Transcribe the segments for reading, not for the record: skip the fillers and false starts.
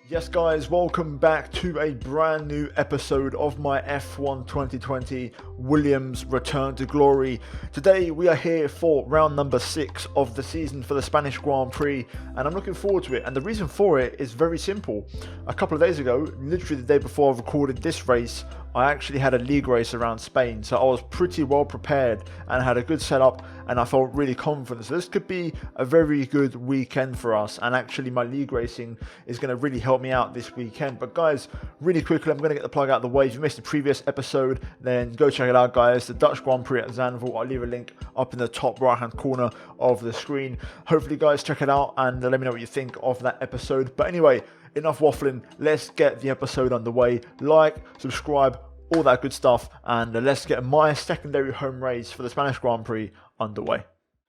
Yes guys, welcome back to a brand new episode of my F1 2020 Williams Return to Glory. Today we are here for round number 6 of the season for the Spanish Grand Prix, and I'm looking forward to it. And the reason for it is very simple. A couple of days ago, literally the day before I recorded this race, I actually had a league race around Spain, so I was pretty well prepared and had a good setup, and I felt really confident. So this could be a very good weekend for us, and actually my league racing is going to really help me out this weekend. But guys, really quickly, I'm going to get the plug out of the way. If you missed the previous episode, then go check it out, guys. The Dutch Grand Prix at Zandvoort. I'll leave a link up in the top right hand corner of the screen. Hopefully guys check it out and let me know what you think of that episode. But anyway, enough waffling, let's get the episode underway. Like, subscribe, all that good stuff, and let's get my secondary home race for the Spanish Grand Prix underway.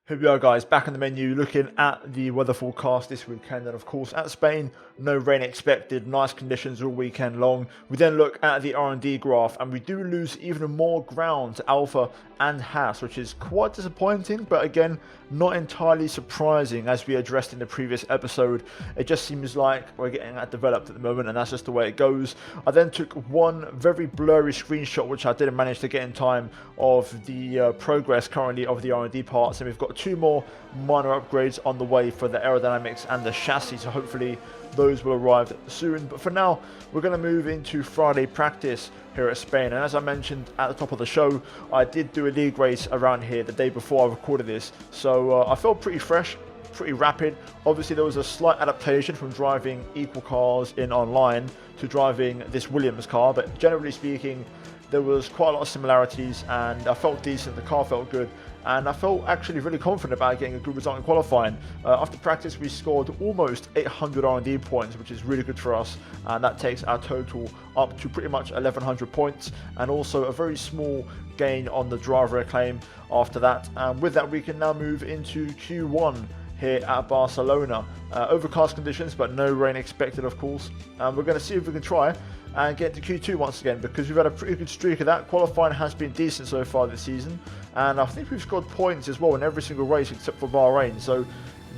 Here we are guys, back in the menu, looking at the weather forecast this weekend, and of course at Spain, no rain expected, nice conditions all weekend long. We then look at the R&D graph, and we do lose even more ground to Alpha and Haas, which is quite disappointing, but again, not entirely surprising. As we addressed in the previous episode, it just seems like we're getting that developed at the moment, and that's just the way it goes. I then took one very blurry screenshot, which I didn't manage to get in time, of the progress currently of the R&D parts, and we've got two more minor upgrades on the way for the aerodynamics and the chassis, so hopefully those will arrive soon. But for now, we're going to move into Friday practice here at Spain, and as I mentioned at the top of the show, I did do a league race around here the day before I recorded this, so I felt pretty fresh, pretty rapid. Obviously there was a slight adaptation from driving equal cars in online to driving this Williams car, but generally speaking there was quite a lot of similarities, and I felt decent, the car felt good, and I felt actually really confident about getting a good result in qualifying. After practice we scored almost 800 R&D points, which is really good for us, and that takes our total up to pretty much 1100 points, and also a very small gain on the driver acclaim after that. And with that we can now move into Q1 here at Barcelona. Overcast conditions, but no rain expected of course, and we're going to see if we can try and get to Q2 once again, because we've had a pretty good streak of that. Qualifying has been decent so far this season, and I think we've scored points as well in every single race except for Bahrain. So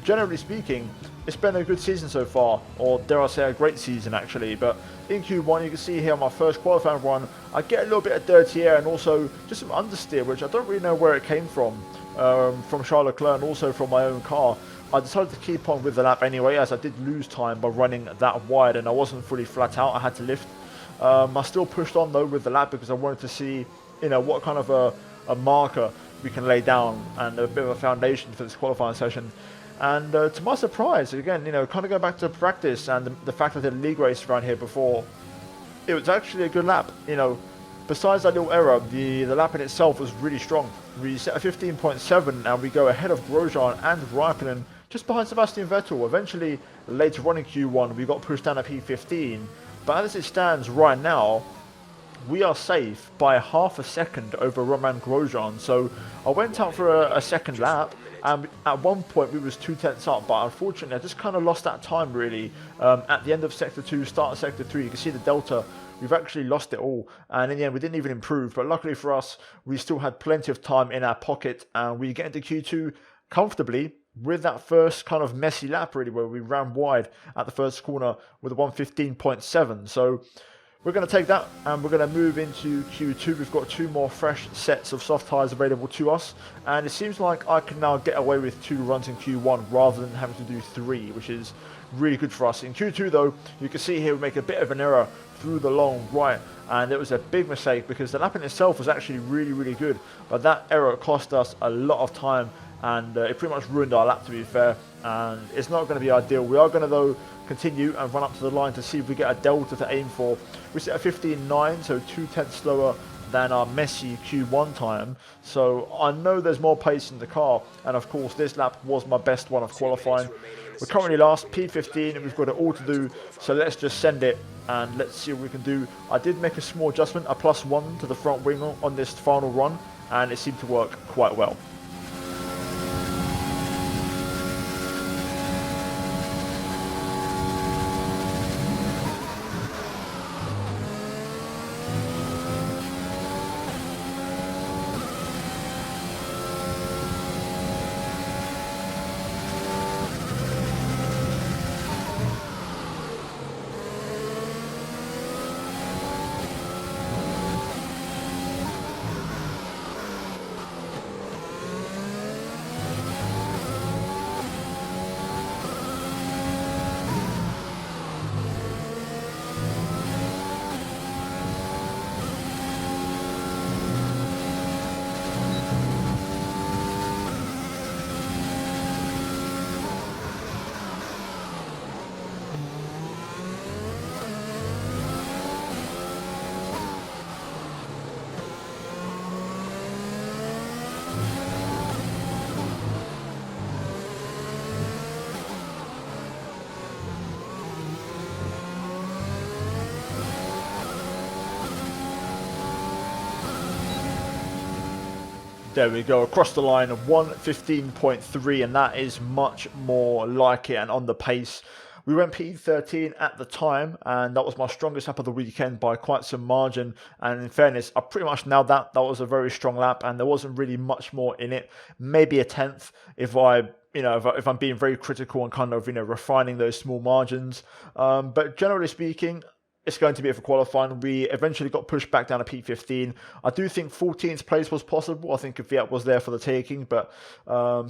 generally speaking, it's been a good season so far, or dare I say a great season actually. But in Q1 you can see here on my first qualifying run, I get a little bit of dirty air and also just some understeer, which I don't really know where it came from Charles Leclerc and also from my own car. I decided to keep on with the lap anyway, as I did lose time by running that wide and I wasn't fully flat out, I had to lift. I still pushed on though with the lap because I wanted to see, you know, what kind of a marker we can lay down and a bit of a foundation for this qualifying session. And to my surprise, again, you know, kind of going back to practice and the fact that I did a league race around here before, it was actually a good lap. You know, besides that little error, the lap in itself was really strong. We set a 15.7 and we go ahead of Grosjean and Raikkonen, just behind Sebastian Vettel. Eventually, later on in Q1, we got pushed down to P15. But as it stands right now, we are safe by half a second over Romain Grosjean. So I went out for a second lap, and at one point we was 2/10 up, but unfortunately I just kind of lost that time really. At the end of sector 2, start of sector 3, you can see the delta. We've actually lost it all, and in the end we didn't even improve. But luckily for us, we still had plenty of time in our pocket, and we get into Q2 comfortably with that first kind of messy lap really, where we ran wide at the first corner with a 1:15.7. So we're going to take that and we're going to move into Q2. We've got two more fresh sets of soft tyres available to us, and it seems like I can now get away with 2 runs in Q1 rather than having to do 3, which is really good for us. In Q2 though, you can see here we make a bit of an error through the long right, and it was a big mistake because the lap in itself was actually really good, but that error cost us a lot of time, and it pretty much ruined our lap, to be fair, and it's not going to be ideal. We are going to though continue and run up to the line to see if we get a delta to aim for. We set a 15.9, so 2/10 slower than our messy Q1 time, so I know there's more pace in the car, and of course this lap was my best one of qualifying. We're currently last, P15, and we've got it all to do, so let's just send it and let's see what we can do. I did make a small adjustment, a +1 to the front wing on this final run, and it seemed to work quite well. There we go, across the line, 1:15.3, and that is much more like it and on the pace. We went P13 at the time, and that was my strongest lap of the weekend by quite some margin. And in fairness, I pretty much nailed that. That was a very strong lap, and there wasn't really much more in it. Maybe a 10th if I'm being very critical and kind of, refining those small margins. But generally speaking, it's going to be for qualifying. We eventually got pushed back down to P15. I do think 14th place was possible. I think if Fiat was there for the taking, but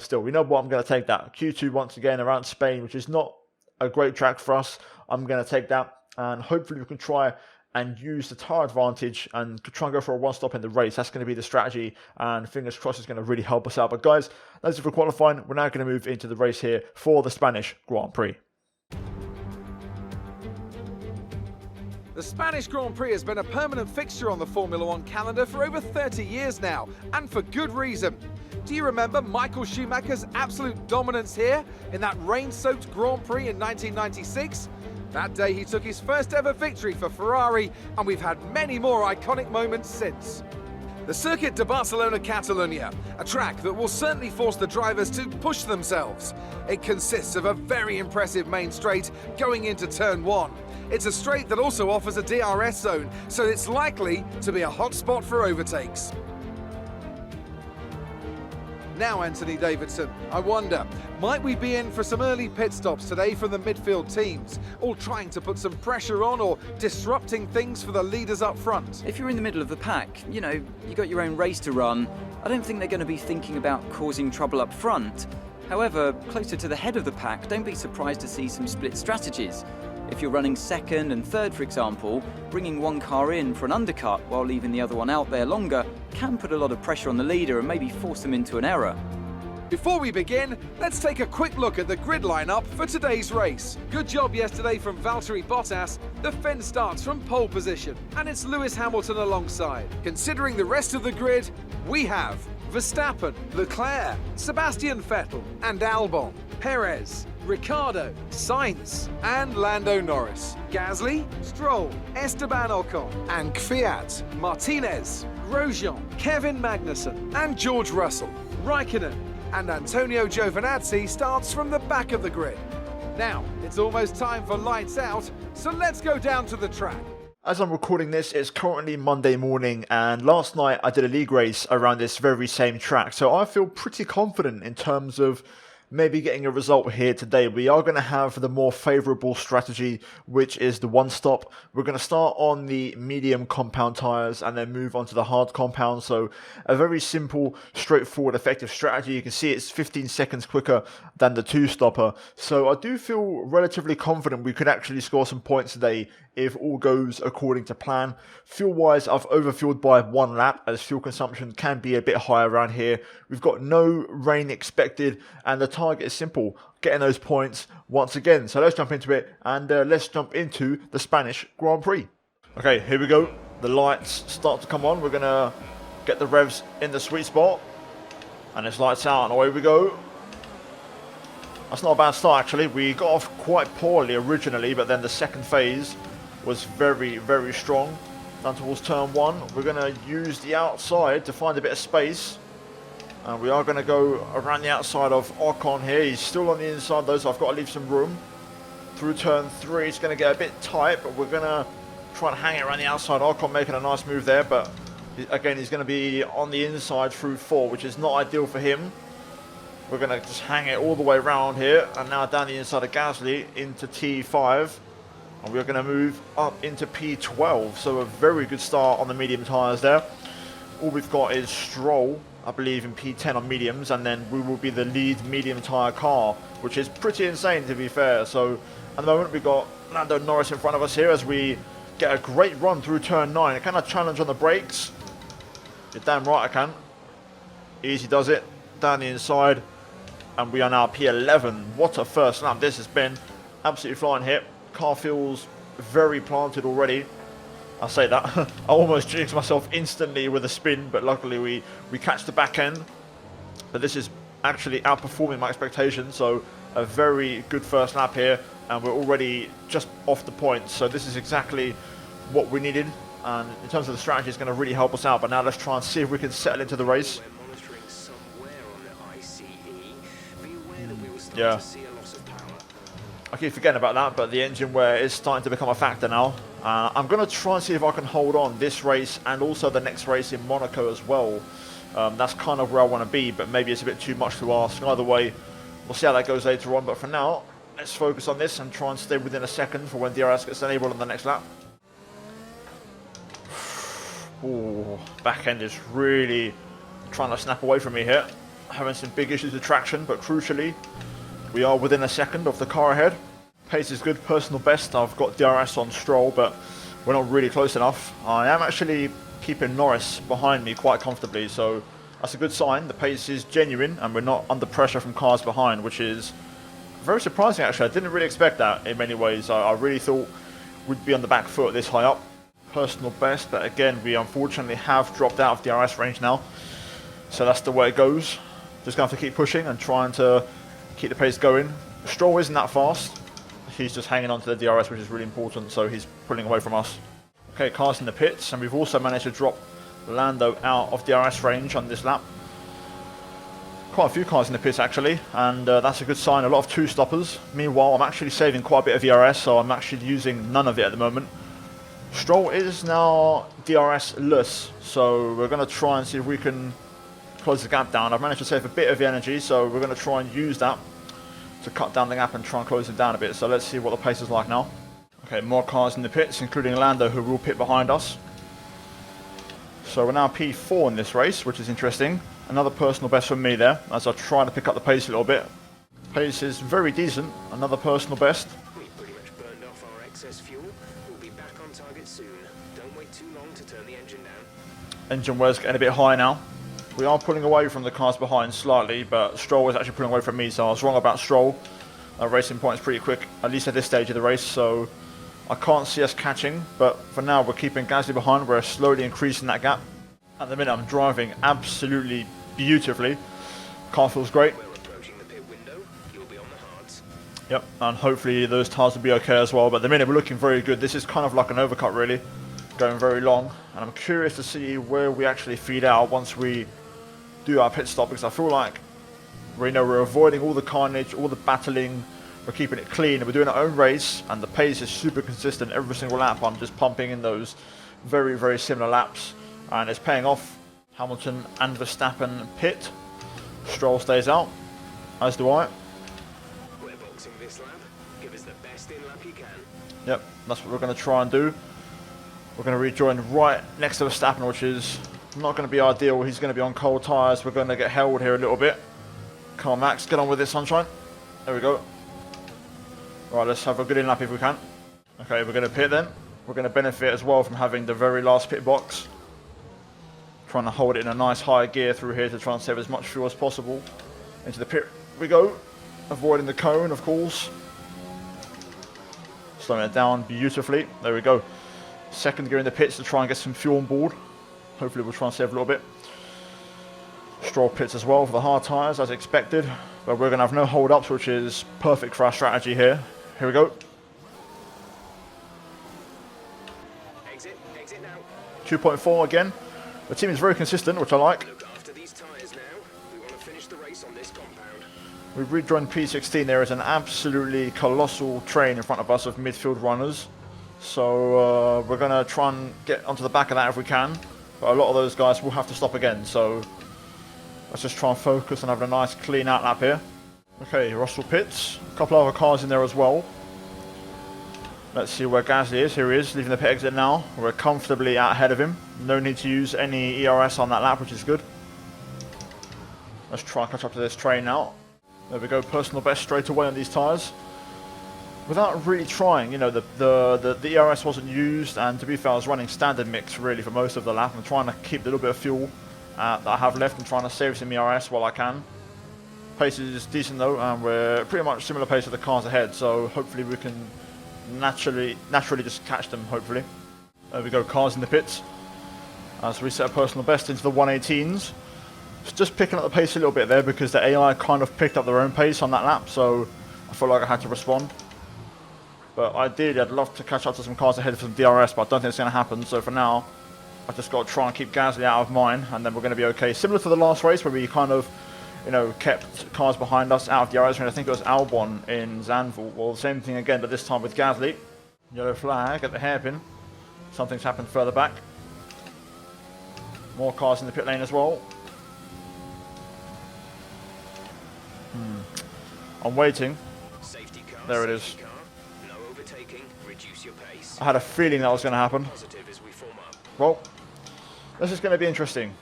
still, you know what? I'm going to take that. Q2 once again around Spain, which is not a great track for us. I'm going to take that, and hopefully we can try and use the tyre advantage and try and go for a one-stop in the race. That's going to be the strategy, and fingers crossed it's going to really help us out. But guys, that's it for qualifying. We're now going to move into the race here for the Spanish Grand Prix. The Spanish Grand Prix has been a permanent fixture on the Formula One calendar for over 30 years now, and for good reason. Do you remember Michael Schumacher's absolute dominance here in that rain-soaked Grand Prix in 1996? That day he took his first ever victory for Ferrari, and we've had many more iconic moments since. The Circuit de Barcelona Catalunya, a track that will certainly force the drivers to push themselves. It consists of a very impressive main straight going into turn 1. It's a straight that also offers a DRS zone, so it's likely to be a hot spot for overtakes. Now, Anthony Davidson, I wonder, might we be in for some early pit stops today from the midfield teams, all trying to put some pressure on or disrupting things for the leaders up front? If you're in the middle of the pack, you got your own race to run. I don't think they're going to be thinking about causing trouble up front. However, closer to the head of the pack, don't be surprised to see some split strategies. If you're running second and third, for example, bringing one car in for an undercut while leaving the other one out there longer can put a lot of pressure on the leader and maybe force them into an error. Before we begin, let's take a quick look at the grid lineup for today's race. Good job yesterday from Valtteri Bottas. The Finn starts from pole position, and it's Lewis Hamilton alongside. Considering the rest of the grid, we have Verstappen, Leclerc, Sebastian Vettel and Albon, Perez, Ricciardo, Sainz and Lando Norris, Gasly, Stroll, Esteban Ocon and Kvyat, Martinez, Grosjean, Kevin Magnussen and George Russell, Raikkonen and Antonio Giovinazzi starts from the back of the grid. Now, it's almost time for lights out, so let's go down to the track. As I'm recording this, it's currently Monday morning, and last night I did a league race around this very same track, so I feel pretty confident in terms of maybe getting a result here today. We are going to have the more favourable strategy, which is the one stop. We're going to start on the medium compound tyres and then move on to the hard compound. So a very simple, straightforward, effective strategy. You can see it's 15 seconds quicker than the two-stopper. So I do feel relatively confident we could actually score some points today if all goes according to plan. Fuel-wise, I've overfueled by 1 lap as fuel consumption can be a bit higher around here. We've got no rain expected, and the target is simple, getting those points once again. So let's jump into it, and let's jump into the Spanish Grand Prix. Okay, here we go. The lights start to come on. We're going to get the revs in the sweet spot, and it's lights out, and away we go. That's not a bad start, actually. We got off quite poorly originally, but then the second phase was very, very strong. Down towards turn 1. We're going to use the outside to find a bit of space. And we are going to go around the outside of Ocon here. He's still on the inside though, so I've got to leave some room. Through turn 3, it's going to get a bit tight, but we're going to try and hang it around the outside. Ocon making a nice move there, but again, he's going to be on the inside through 4, which is not ideal for him. We're going to just hang it all the way around here, and now down the inside of Gasly into T5. And we're going to move up into P12, so a very good start on the medium tyres there. All we've got is Stroll, I believe, in P10 on mediums, and then we will be the lead medium tyre car, which is pretty insane to be fair. So at the moment we've got Lando Norris in front of us here as we get a great run through turn 9. I cannot challenge on the brakes. You're damn right I can. Easy does it, down the inside, and we are now P11. What a first lap this has been. Absolutely flying here. Car feels very planted already. I say that. I almost jinxed myself instantly with a spin, but luckily we catch the back end. But this is actually outperforming my expectations, so a very good first lap here, and we're already just off the points. So this is exactly what we needed, and in terms of the strategy, it's going to really help us out. But now let's try and see if we can settle into the race. Yeah. I keep forgetting about that, but the engine wear is starting to become a factor now. I'm going to try and see if I can hold on this race and also the next race in Monaco as well. That's kind of where I want to be, but maybe it's a bit too much to ask. Either way, we'll see how that goes later on, but for now, let's focus on this and try and stay within a second for when DRS gets enabled on the next lap. Ooh, back end is really trying to snap away from me here. Having some big issues with traction, but crucially, we are within a second of the car ahead. Pace is good, personal best. I've got DRS on Stroll, but we're not really close enough. I am actually keeping Norris behind me quite comfortably, so that's a good sign. The pace is genuine, and we're not under pressure from cars behind, which is very surprising actually. I didn't really expect that in many ways. I really thought we'd be on the back foot this high up. Personal best, but again, we unfortunately have dropped out of DRS range now. So that's the way it goes. Just going to have to keep pushing and trying to keep the pace going. Stroll isn't that fast. He's just hanging on to the DRS, which is really important, so he's pulling away from us. Okay, cars in the pits, and we've also managed to drop Lando out of DRS range on this lap. Quite a few cars in the pits actually, and that's a good sign. A lot of two-stoppers. Meanwhile, I'm actually saving quite a bit of ERS, so I'm actually using none of it at the moment. Stroll is now DRS-less, so we're going to try and see if we can close the gap down. I've managed to save a bit of energy, so we're going to try and use that to cut down the gap and try and close it down a bit. So let's see what the pace is like now. Okay, more cars in the pits, including Lando, who will pit behind us. So we're now P4 in this race, which is interesting. Another personal best from me there, as I try to pick up the pace a little bit. Pace is very decent, another personal best. We pretty much burned off our excess fuel. We'll be back on target soon. Don't wait too long to turn the engine down. Engine wear's getting a bit high now. We are pulling away from the cars behind slightly, but Stroll is actually pulling away from me, so I was wrong about Stroll. Racing point's pretty quick, at least at this stage of the race, so I can't see us catching, but for now we're keeping Gasly behind. We're slowly increasing that gap. At the minute I'm driving absolutely beautifully. Car feels great. We're approaching the pit window. You'll be on the hards. Yep, and hopefully those tyres will be okay as well, but at the minute we're looking very good. This is kind of like an overcut really, going very long, and I'm curious to see where we actually feed out once we do our pit stop, because I feel like we're avoiding all the carnage, all the battling, we're keeping it clean, we're doing our own race, and the pace is super consistent every single lap. I'm just pumping in those very, very similar laps, and it's paying off. Hamilton and Verstappen pit. Stroll stays out, as do I. We're boxing this lap. Give us the best in lap you can. Yep, that's what we're going to try and do. We're going to rejoin right next to Verstappen, which is not going to be ideal. He's going to be on cold tyres. We're going to get held here a little bit. Come on, Max, get on with it, sunshine. There we go. Right, let's have a good in-lap if we can. Okay, we're going to pit then. We're going to benefit as well from having the very last pit box. Trying to hold it in a nice high gear through here to try and save as much fuel as possible. Into the pit we go. Avoiding the cone, of course. Slowing it down beautifully. There we go. Second gear in the pits to try and get some fuel on board. Hopefully we'll try and save a little bit. Stroll pits as well for the hard tyres as expected. But we're going to have no hold-ups, which is perfect for our strategy here. Here we go. Exit now. 2.4 again. The team is very consistent, which I like. Look after these tyres now. We want to finish the race on this compound. We've rejoined P16. There is an absolutely colossal train in front of us of midfield runners. So we're going to try and get onto the back of that if we can. But a lot of those guys will have to stop again. So let's just try and focus on having a nice clean out lap here. Okay, Russell pits. A couple other cars in there as well. Let's see where Gasly is. Here he is, leaving the pit exit now. We're comfortably out ahead of him. No need to use any ERS on that lap, which is good. Let's try and catch up to this train now. There we go, personal best straight away on these tyres. Without really trying, you know, the ERS wasn't used, and to be fair, I was running standard mix really for most of the lap. I'm trying to keep the little bit of fuel that I have left and trying to save some ERS while I can. Pace is decent though, and we're pretty much similar pace to the cars ahead, so hopefully we can naturally just catch them, hopefully. There we go, cars in the pits. As we set a personal best into the 118s. It's just picking up the pace a little bit there because the AI kind of picked up their own pace on that lap, so I felt like I had to respond. But ideally I'd love to catch up to some cars ahead for some DRS, but I don't think it's going to happen, so for now I just got to try and keep Gasly out of mine, and then we're going to be okay. Similar to the last race where we kind of you know, kept cars behind us out of the DRS. And I think it was Albon in Zandvoort. Well, the same thing again, but this time with Gasly. Yellow flag at the hairpin. Something's happened further back. More cars in the pit lane as well. I'm waiting. Safety car, there it safety is. Car. No overtaking, reduce your pace. I had a feeling that was going to happen. Positive as we form up. Well, this is going to be interesting.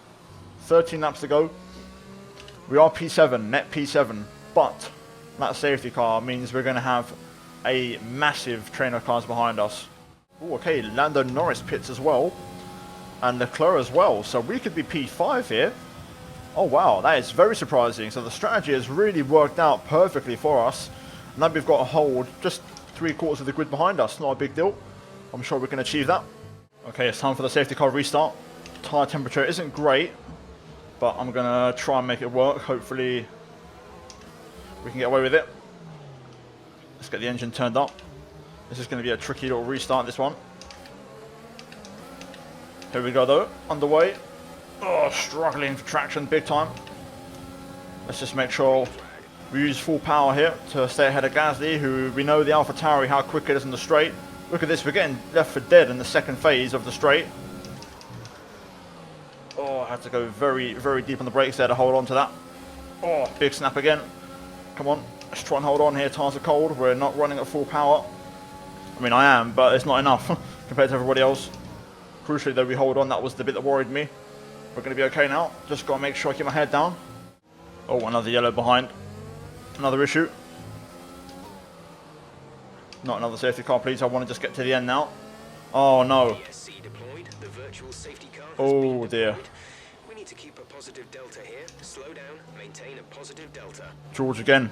13 laps to go. We are P7, net P7, but that safety car means we're going to have a massive train of cars behind us. Ooh, okay, Lando Norris pits as well, and Leclerc as well, so we could be P5 here. Oh wow, that is very surprising. So the strategy has really worked out perfectly for us. Now we've got a hold just 3/4 of the grid behind us. Not a big deal. I'm sure we can achieve that. Okay, it's time for the safety car restart. Tyre temperature isn't great, but I'm going to try and make it work. Hopefully we can get away with it. Let's get the engine turned up. This is going to be a tricky little restart, this one. Here we go though, underway. Oh, struggling for traction big time. Let's just make sure we use full power here to stay ahead of Gasly, who we know the AlphaTauri, how quick it is in the straight. Look at this, we're getting left for dead in the second phase of the straight. Oh, I had to go very, very deep on the brakes there to hold on to that. Oh, big snap again. Come on, let's try and hold on here. Tires are cold, we're not running at full power. I mean, I am, but it's not enough compared to everybody else. Crucially though, we hold on, that was the bit that worried me. We're going to be okay now. Just got to make sure I keep my head down. Oh, another yellow behind. Another issue. Not another safety car, please. I want to just get to the end now. Oh, no. ESC deployed. The virtual safety car has Oh, been dear. deployed. We need to keep a positive delta here. Slow down, maintain a positive delta. George again.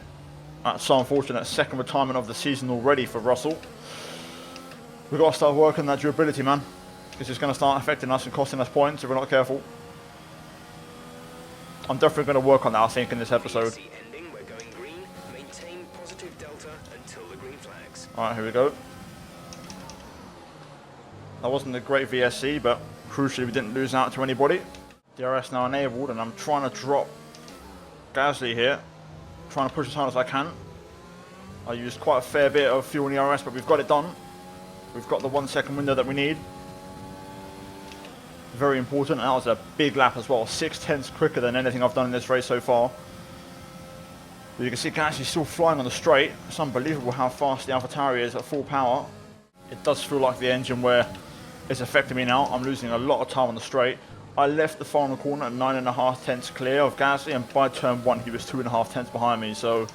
That's so unfortunate. Second retirement of the season already for Russell. We've got to start working that durability, man. Because it's going to start affecting us and costing us points if we're not careful. I'm definitely going to work on that, I think, in this episode. ESC ending, we're going green. Maintain positive delta until the green flags. Alright, here we go. That wasn't a great VSC, but crucially we didn't lose out to anybody. DRS now enabled, and I'm trying to drop Gasly here. Trying to push as hard as I can. I used quite a fair bit of fuel in the DRS, but we've got it done. We've got the 1 second window that we need. Very important, and that was a big lap as well. 6/10 quicker than anything I've done in this race so far. But you can see Gasly's still flying on the straight. It's unbelievable how fast the AlphaTauri is at full power. It does feel like the engine where it's affecting me now. I'm losing a lot of time on the straight. I left the final corner at 9.5 tenths clear of Gasly, and by turn 1 he was 2.5 tenths behind me. So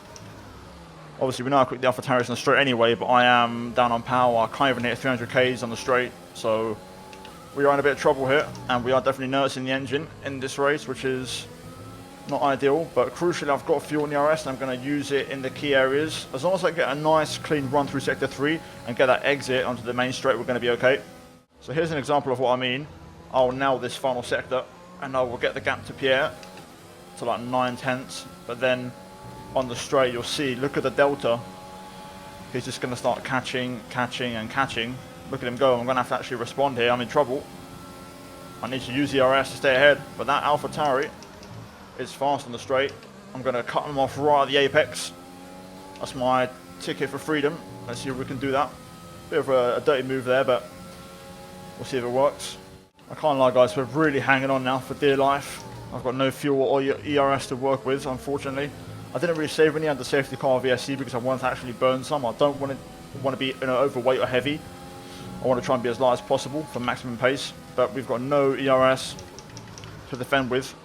obviously we know how quick the AlphaTauri is on the straight anyway, but I am down on power. I can't even hit 300 k's on the straight. So we are in a bit of trouble here, and we are definitely noticing the engine in this race, which is not ideal. But crucially, I've got fuel in the RS, and I'm going to use it in the key areas. As long as I get a nice clean run through sector 3 and get that exit onto the main straight, we're going to be okay. So here's an example of what I mean. I'll nail this final sector, and I will get the gap to Pierre to like 9 tenths. But then on the straight, you'll see, look at the delta. He's just going to start catching, and catching. Look at him go. I'm going to have to actually respond here. I'm in trouble. I need to use the RS to stay ahead. But that AlphaTauri is fast on the straight. I'm going to cut him off right at the apex. That's my ticket for freedom. Let's see if we can do that. Bit of a dirty move there, but we'll see if it works. I can't lie, guys. We're really hanging on now for dear life. I've got no fuel or ERS to work with, unfortunately. I didn't really save any under safety car VSC because I wanted to actually burn some. I don't want to be overweight or heavy. I want to try and be as light as possible for maximum pace, but we've got no ERS to defend with.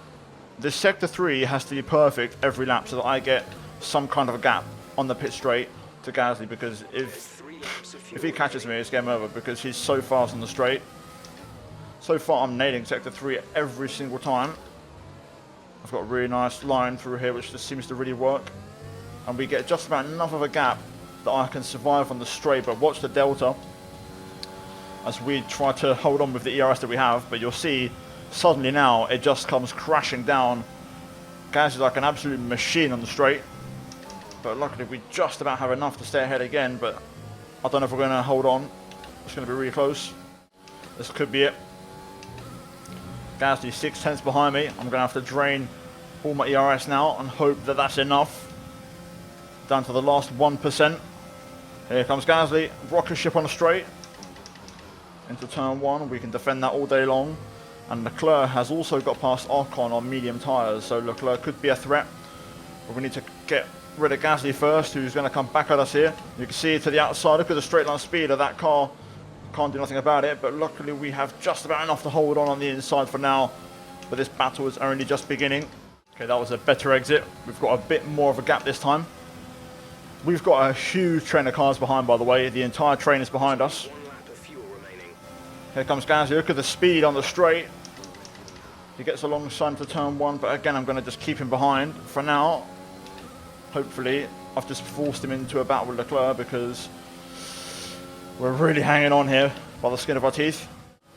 This sector 3 has to be perfect every lap so that I get some kind of a gap on the pit straight to Gasly, because if he catches me, it's game over because he's so fast on the straight. So far I'm nailing sector 3 every single time. I've got a really nice line through here which just seems to really work, and we get just about enough of a gap that I can survive on the straight. But watch the delta as we try to hold on with the ERS that we have, but you'll see suddenly now it just comes crashing down. Gaz is like an absolute machine on the straight, but luckily we just about have enough to stay ahead again, but I don't know if we're going to hold on. It's going to be really close. This could be it. Gasly 6 tenths behind me. I'm going to have to drain pull my ERS now and hope that that's enough. Down to the last 1%. Here comes Gasly, rocket ship on a straight. Into turn 1, we can defend that all day long. And Leclerc has also got past Ocon on medium tyres, so Leclerc could be a threat. But we need to get rid of Gasly first, who's going to come back at us here. You can see to the outside, look at the straight line speed of that car. Can't do nothing about it, but luckily we have just about enough to hold on the inside for now. But this battle is only just beginning. Okay, that was a better exit. We've got a bit more of a gap this time. We've got a huge train of cars behind, by the way. The entire train is behind us. Here comes Gasly. Look at the speed on the straight. He gets alongside to turn 1, but again, I'm going to just keep him behind for now. Hopefully, I've just forced him into a battle with Leclerc because we're really hanging on here by the skin of our teeth.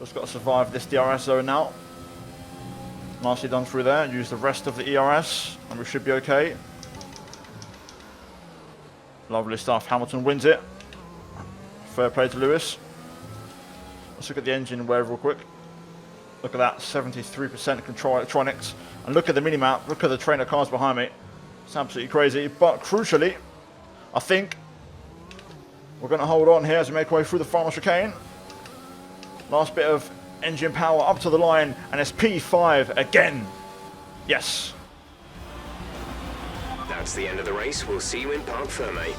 Just got to survive this DRS zone now. Nicely done through there. Use the rest of the ERS, and we should be okay. Lovely stuff. Hamilton wins it. Fair play to Lewis. Let's look at the engine wear real quick. Look at that, 73% control electronics. And look at the minimap, look at the train of cars behind me. It's absolutely crazy, but crucially, I think we're going to hold on here as we make our way through the final chicane. Last bit of engine power up to the line, and it's P5 again. Yes. That's the end of the race. We'll see you in Parc Fermé.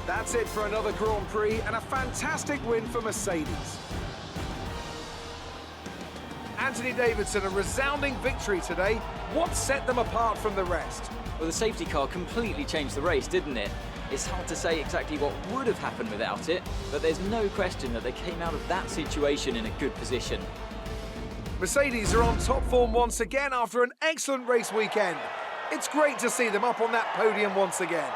That's it for another Grand Prix and a fantastic win for Mercedes. Anthony Davidson, a resounding victory today. What set them apart from the rest? Well, the safety car completely changed the race, didn't it? It's hard to say exactly what would have happened without it, but there's no question that they came out of that situation in a good position. Mercedes are on top form once again after an excellent race weekend. It's great to see them up on that podium once again.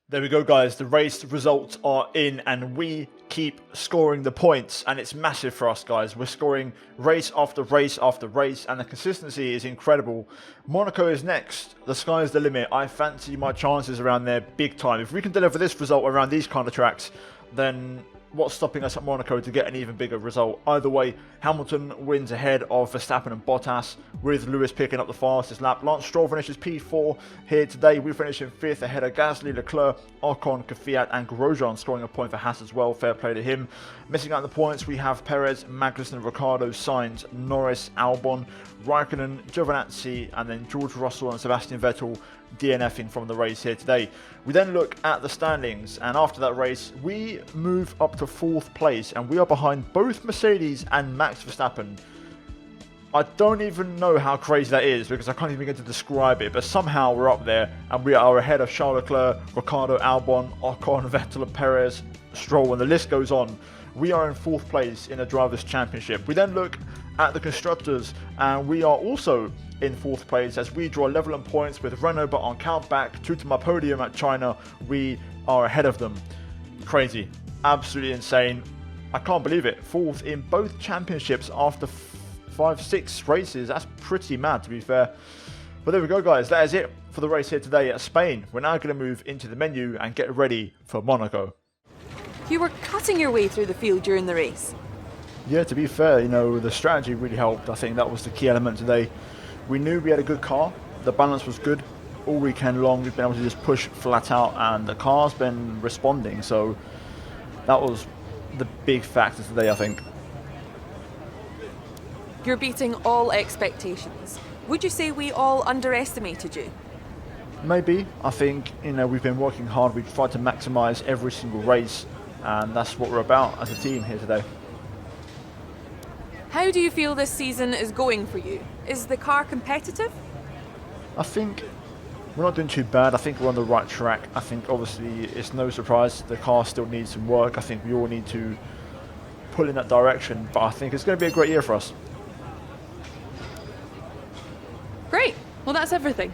There we go, guys. The race results are in and we keep scoring the points, and it's massive for us, guys. We're scoring race after race after race, and the consistency is incredible. Monaco is next. The sky's the limit. I fancy my chances around there big time. If we can deliver this result around these kind of tracks, then what's stopping us at Monaco to get an even bigger result? Either way, Hamilton wins ahead of Verstappen and Bottas, with Lewis picking up the fastest lap. Lance Stroll finishes P4 here today. We finish in 5th ahead of Gasly, Leclerc, Ocon, Kvyat and Grosjean, scoring a point for Haas as well. Fair play to him. Missing out the points, we have Perez, Magnussen, Ricciardo, Sainz, Norris, Albon, Raikkonen, Giovinazzi, and then George Russell and Sebastian Vettel DNFing from the race here today. We then look at the standings, and after that race we move up to 4th place, and we are behind both Mercedes and Max Verstappen. I don't even know how crazy that is because I can't even begin to describe it, but somehow we're up there and we are ahead of Charles Leclerc, Ricciardo, Albon, Ocon, Vettel and Perez, Stroll, and the list goes on. We are in 4th place in the Drivers' Championship. We then look at the Constructors, and we are also in 4th place as we draw level in points with Renault, but on count back to my podium at China, we are ahead of them. Crazy. Absolutely insane. I can't believe it. 4th in both championships after 5-6 races. That's pretty mad, to be fair. But there we go, guys. That is it for the race here today at Spain. We're now going to move into the menu and get ready for Monaco. You were cutting your way through the field during the race. Yeah, to be fair, you know, the strategy really helped. I think that was the key element today. We knew we had a good car. The balance was good. All weekend long, we've been able to just push flat out, and the car's been responding. So that was the big factor today, I think. You're beating all expectations. Would you say we all underestimated you? Maybe. I think, you know, we've been working hard. We've tried to maximise every single race, and that's what we're about as a team here today. How do you feel this season is going for you? Is the car competitive? I think we're not doing too bad. I think we're on the right track. I think obviously it's no surprise the car still needs some work. I think we all need to pull in that direction, but I think it's going to be a great year for us. Well, that's everything.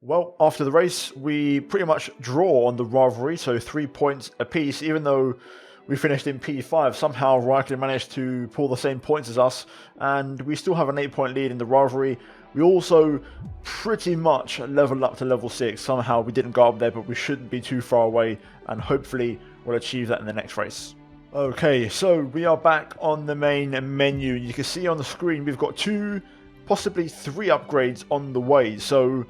Well, after the race, we pretty much draw on the rivalry, so 3 points apiece, even though we finished in P5. Somehow Raikkonen managed to pull the same points as us, and we still have an 8-point lead in the rivalry. We also pretty much leveled up to level 6. Somehow we didn't go up there, but we shouldn't be too far away, and hopefully we'll achieve that in the next race. Okay, so we are back on the main menu. You can see on the screen we've got 2, possibly 3 upgrades on the way. So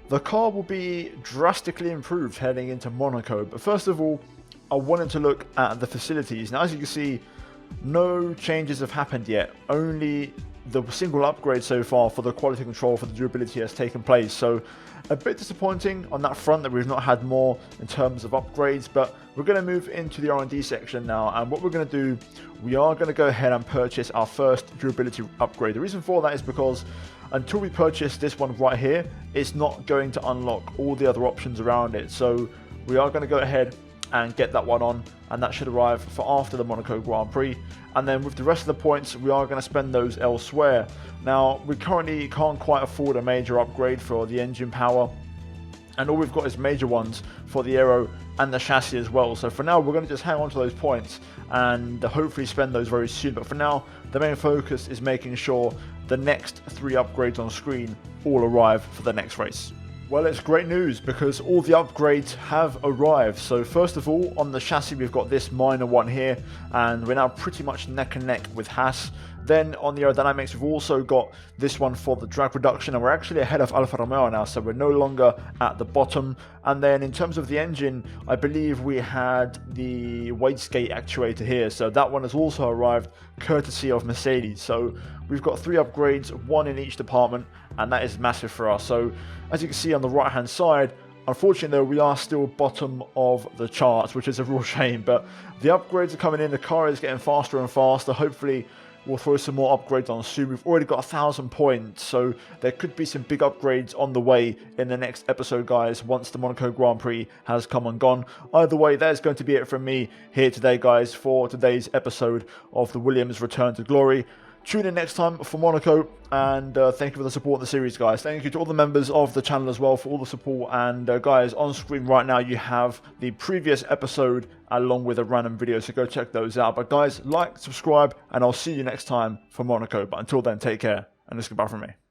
the car will be drastically improved heading into Monaco. But first of all, I wanted to look at the facilities. Now, as you can see, no changes have happened yet. Only the single upgrade so far for the quality control for the durability has taken place. So a bit disappointing on that front that we've not had more in terms of upgrades, but we're going to move into the R&D section now, and what we're going to do, we are going to go ahead and purchase our first durability upgrade. The reason for that is because until we purchase this one right here, it's not going to unlock all the other options around it. So we are going to go ahead and get that one on, and that should arrive for after the Monaco Grand Prix. And then with the rest of the points, we are going to spend those elsewhere. Now, we currently can't quite afford a major upgrade for the engine power, and all we've got is major ones for the aero and the chassis as well. So for now, we're going to just hang on to those points and hopefully spend those very soon. But for now, the main focus is making sure the next 3 upgrades on screen all arrive for the next race. Well, it's great news because all the upgrades have arrived. So first of all, on the chassis, we've got this minor one here, and we're now pretty much neck and neck with Haas. Then on the aerodynamics, we've also got this one for the drag reduction, and we're actually ahead of Alfa Romeo now, so we're no longer at the bottom. And then in terms of the engine, I believe we had the wastegate actuator here, so that one has also arrived courtesy of Mercedes. So we've got 3 upgrades, 1 in each department, and that is massive for us. So as you can see on the right hand side, unfortunately though, we are still bottom of the charts, which is a real shame, but the upgrades are coming in, the car is getting faster and faster. Hopefully we'll throw some more upgrades on soon. We've already got 1,000 points, so there could be some big upgrades on the way in the next episode, guys, once the Monaco Grand Prix has come and gone. Either way, that is going to be it from me here today, guys, for today's episode of the Williams Return to Glory. Tune in next time for Monaco, and thank you for the support in the series, guys. Thank you to all the members of the channel as well for all the support. And guys, on screen right now you have the previous episode along with a random video, so go check those out. But guys, like, subscribe, and I'll see you next time for Monaco. But until then, take care, and it's goodbye from me.